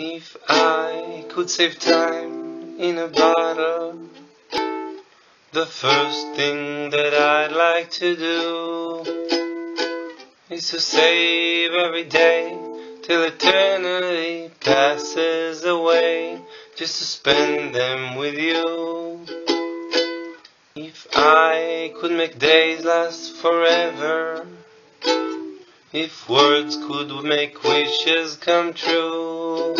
If I could save time in a bottle, the first thing that I'd like to do is to save every day till eternity passes away, just to spend them with you. If I could make days last forever, if words could make wishes come true,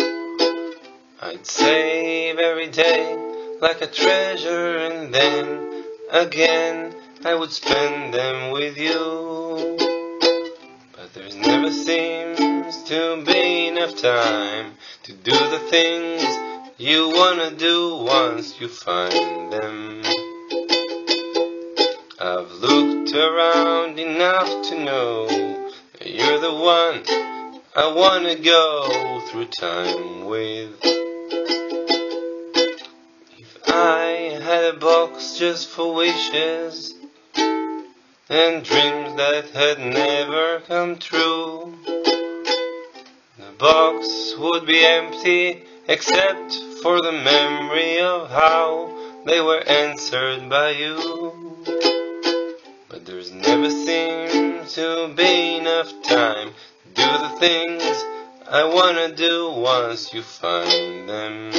I'd save every day like a treasure, and then again I would spend them with you. But there never seems to be enough time to do the things you wanna do once you find them. I've looked around enough to know that you're the one I wanna go through time with. If I had a box just for wishes and dreams that had never come true, the box would be empty except for the memory of how they were answered by you. But there's never seemed to be enough time to do the things I wanna do once you find them.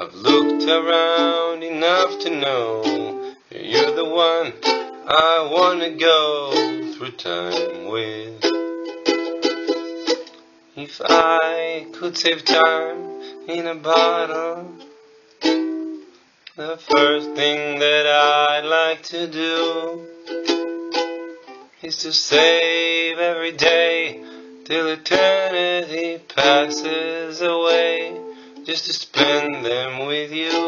I've looked around enough to know that you're the one I wanna go through time with. If I could save time in a bottle, the first thing that I'd like to do is to save every day till eternity passes away, just to spend them with you.